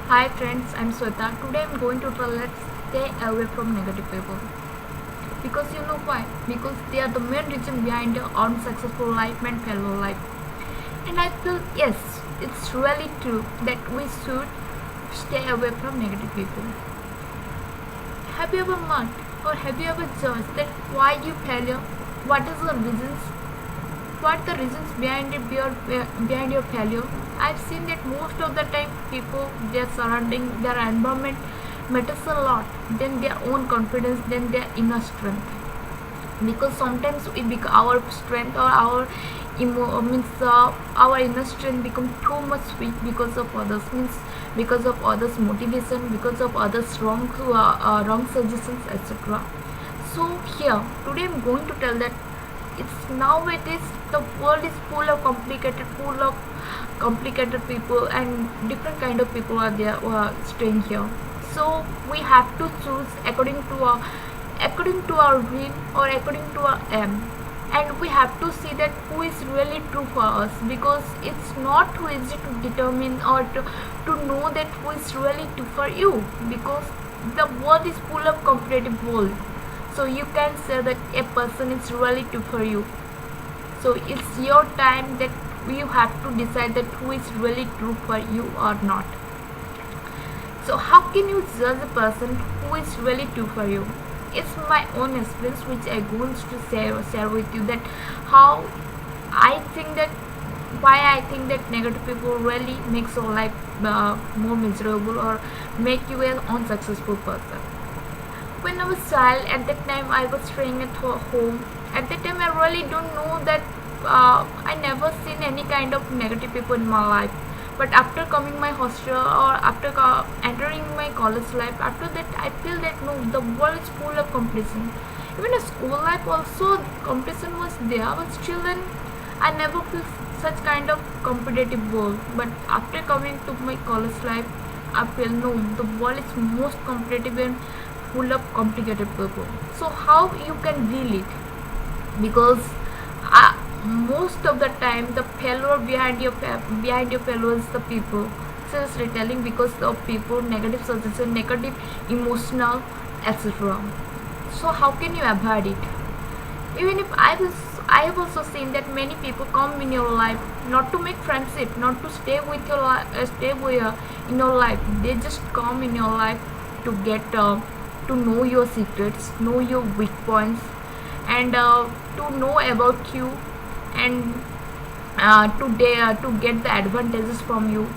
Hi friends, I'm Sweta. Today I'm going to tell let's stay away from negative people. Because you know why? Because they are the main reason behind your unsuccessful life and failure life. And I feel yes, it's really true that we should stay away from negative people. Have you ever marked or have you ever judged that why you failure? What is the reasons? What the reasons behind your failure? I've seen that most of the time people, their surrounding, their environment matters a lot than their own confidence, than their inner strength. Because sometimes our strength or our inner strength become too much weak because of others, means because of others motivation, because of others wrong suggestions, etc. So here today I'm going to tell that it's nowadays the world is full of complicated people, and different kind of people are there who are staying here. So we have to choose according to our dream or according to our aim, and we have to see that who is really true for us, because it's not too easy to determine or to know that who is really true for you, because the world is full of competitive world. So you can say that a person is really true for you. So it's your time that you have to decide that who is really true for you or not. So how can you judge a person who is really true for you? It's my own experience which I going to share with you, that how I think that why I think that negative people really makes your life more miserable or make you an unsuccessful person. When I was child, at that time I was staying at home. At that time I really don't know that I never seen any kind of negative people in my life. But after coming my hostel or after entering my college life, after that I feel that no, the world is full of competition. Even in school life also competition was there, but still then I never feel such kind of competitive world. But after coming to my college life, I feel no, the world is most competitive and full of complicated people. So how you can deal it? Because most of the time the failure behind your failure is the people. Seriously telling, because of people, negative suggestion, negative emotional, etc. So how can you avoid it? Even if I have also seen that many people come in your life not to make friendship, not to stay with your in your life. They just come in your life to get to know your secrets, know your weak points, and to know about you, and to get the advantages from you.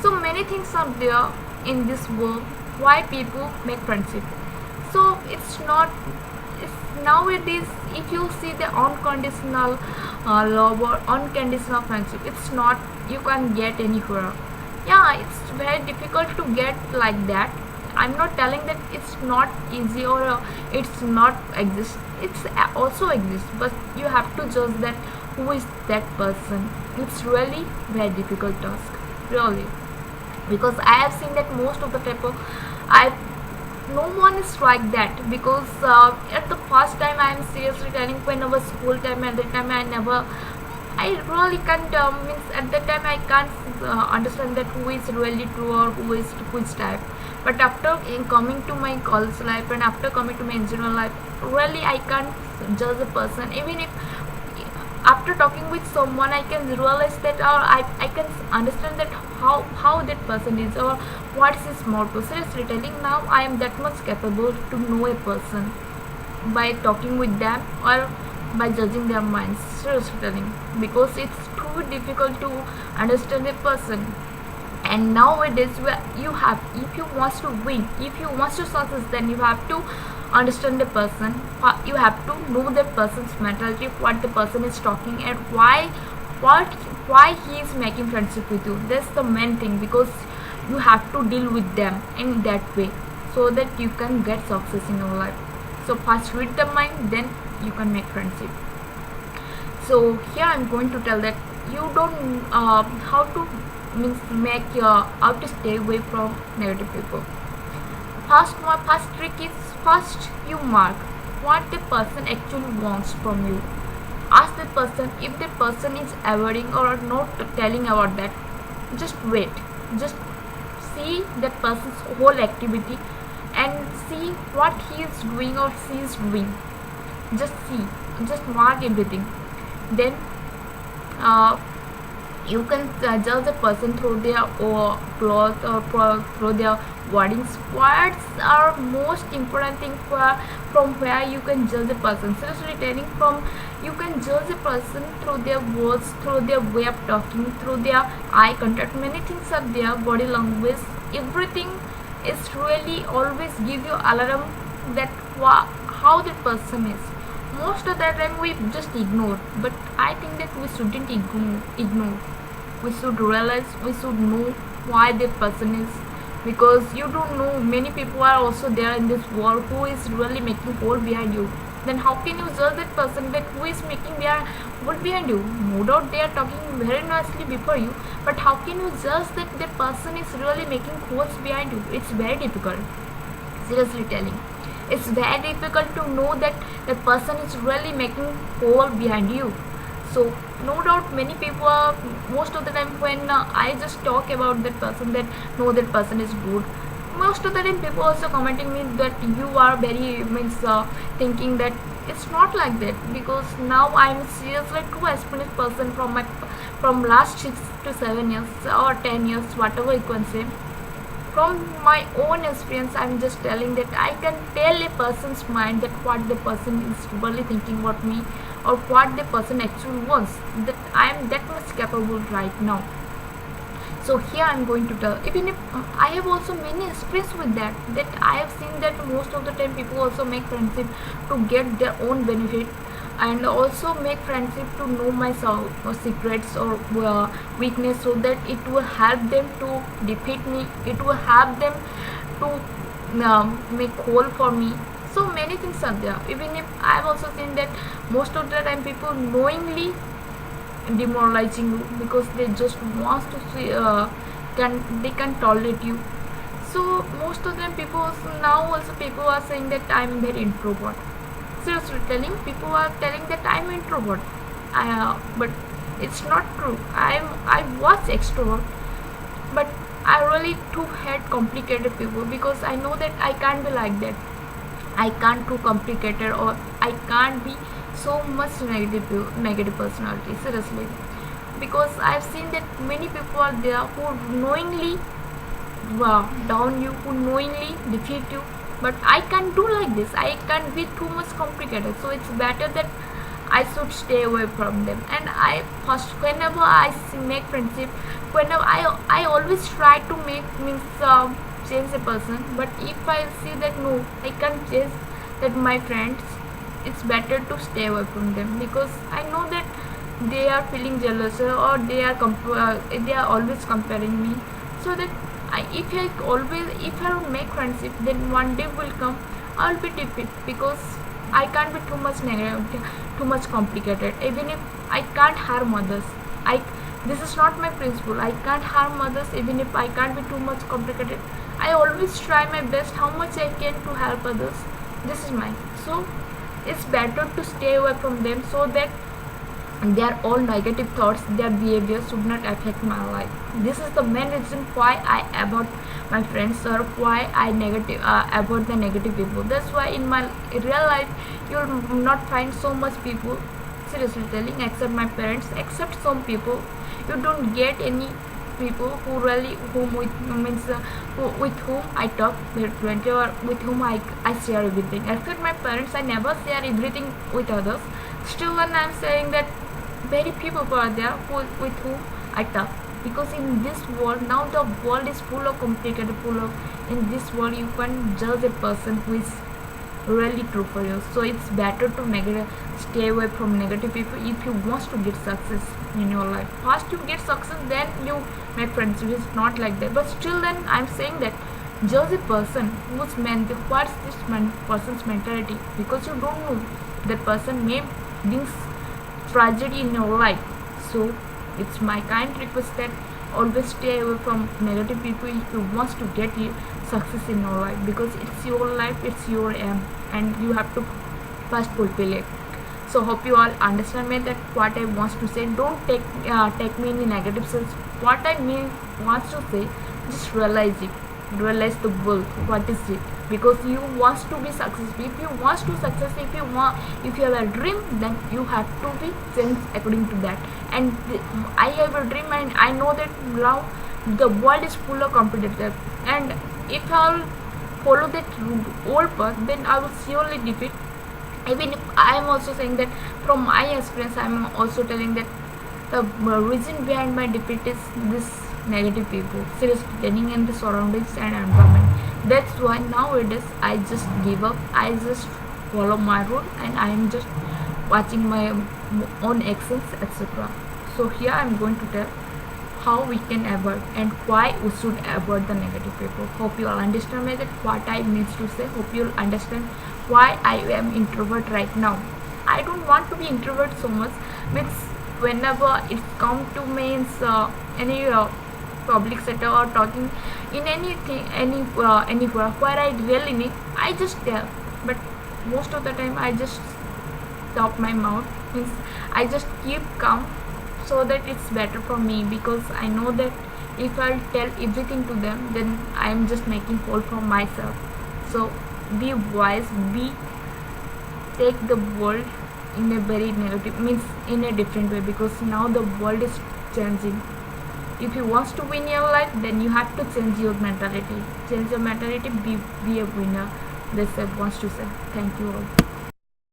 So many things are there in this world why people make friendship. So it's not, it's nowadays if you see the unconditional love or unconditional friendship, it's not, you can't get anywhere. Yeah, it's very difficult to get like that. I'm not telling that it's not easy or it's not exist. It's also exists, but you have to judge that who is that person. It's really very difficult task, really, because I have seen that most of the people, I no one is like that. Because at the first time I am seriously telling, when I was school time, at that time I really can't means at that time I can't understand that who is really true or who is which type. But after in coming to my college life and after coming to my engineering life, really I can't judge a person. Even if after talking with someone I can realize that, or I can understand that how that person is or what's his motto. Seriously telling, now I am that much capable to know a person by talking with them or by judging their minds. Seriously telling, because it's too difficult to understand a person. And nowadays you have, if you want to win, if you want to success, then you have to understand the person. You have to know the person's mentality, what the person is talking, and what why he is making friendship with you. That's the main thing, because you have to deal with them in that way so that you can get success in your life. So first read the mind, then you can make friendship. So here I'm going to tell that you don't how to means make how to stay away from negative people. My first trick is, first you mark what the person actually wants from you. Ask the person, if the person is avoiding or not telling about that, just wait, just see that person's whole activity and see what he is doing or she is doing. Just see, just mark everything. Then uh, you can judge a person through their clothes or through their wordings. Words are most important thing from where you can judge a person. Seriously telling, from you can judge a person through their words, through their way of talking, through their eye contact. Many things are there, body language, everything is really always give you alarm that how the person is. Most of the time we just ignore, but I think that we shouldn't ignore. We should realize, we should know why that person is, because you don't know, many people are also there in this world who is really making hole behind you. Then how can you judge that person that who is making hole behind you? No doubt they are talking very nicely before you, but how can you judge that that person is really making holes behind you? It's very difficult. Seriously telling, it's very difficult to know that the person is really making hole behind you. So no doubt many people are, most of the time when I just talk about that person, that no, that person is good, most of the time people also commenting me that you are very thinking that it's not like that, because now I'm seriously too experienced person from last 6 to 7 years or 10 years, whatever you can say. From my own experience, I'm just telling that I can tell a person's mind that what the person is really thinking about me, or what the person actually wants. That I am that much capable right now. So here I'm going to tell, even if I have also many experience with that I have seen that most of the time people also make friendship to get their own benefit, and also make friendship to know my secrets or weakness, so that it will help them to defeat me, it will help them to make hole for me. So many things are there. Even if I have also seen that most of the time people knowingly demoralizing you, because they just want to see they can tolerate you. So most of the time people also people are saying that I'm very introvert. Seriously telling, people are telling that I'm introvert, but it's not true. I was extrovert, but I really too hate complicated people, because I know that I can't be like that. I can't too complicated, or I can't be so much negative personality. Seriously, because I've seen that many people are there who knowingly down you, who knowingly defeat you, but I can't do like this. I can't be too much complicated, so it's better that I should stay away from them. And I first, whenever I make friendship, whenever I always try to make change a person, but if I see that no, I can't change that my friends, it's better to stay away from them, because I know that they are feeling jealous, or they are always comparing me. So that if I make friendship, then one day will come I'll be defeated, because I can't be too much negative, too much complicated. Even if I can't harm others, this is not my principle. I can't harm others. Even if I can't be too much complicated, I always try my best how much I can to help others. This is mine. So it's better to stay away from them, so that their all negative thoughts, their behavior should not affect my life. This is the main reason why I avoid my friends, or why I avoid the negative people. That's why in my real life you'll not find so much people, seriously telling, except my parents, except some people. You don't get any people who really with whom I talk frequently, or with whom I share everything. Except my parents, I never share everything with others. Still, when I'm saying that very few people are there with whom I talk, because in this world now, the world is full of complicated, in this world you can judge a person who is really true for you. So it's better to stay away from negative people if you want to get success in your life. First you get success, then you make friends. It is not like that. But still, then I'm saying that judge a person who's what's this person's mentality, because you don't know, that person may brings tragedy in your life. So it's my kind request that always stay away from negative people if you want to get success in your life, because it's your life, it's your aim, and you have to first fulfill it. So hope you all understand me that what I want to say. Don't take me in a negative sense. What I mean wants to say, just realize it. realize the goal, what is it, because you want to be successful. If you want to success, if you have a dream, then you have to be changed according to that. And I have a dream, and I know that now the world is full of competitive, and if I'll follow that old path, then I will surely defeat. Even if I am also saying that from my experience, I am also telling that the reason behind my defeat is this negative people seriously getting in the surroundings and environment. That's why nowadays I just give up. I just follow my rule, and I am just watching my own actions, etc. So here I am going to tell how we can avoid and why we should avoid the negative people. Hope you all understand me that what I means to say. Hope you'll understand why I am introvert right now. I don't want to be introvert so much. Means whenever it's come to means any public sector or talking in anything, anywhere where I really need, I just tell. But most of the time I just stop my mouth. Means I just keep calm, so that it's better for me, because I know that if I'll tell everything to them, then I am just making fool for myself. So be wise, be take the world in a very negative, means in a different way, because now the world is changing. If you want to win your life, then you have to change your mentality. Change your mentality, be a winner. This I want to say. Thank you all.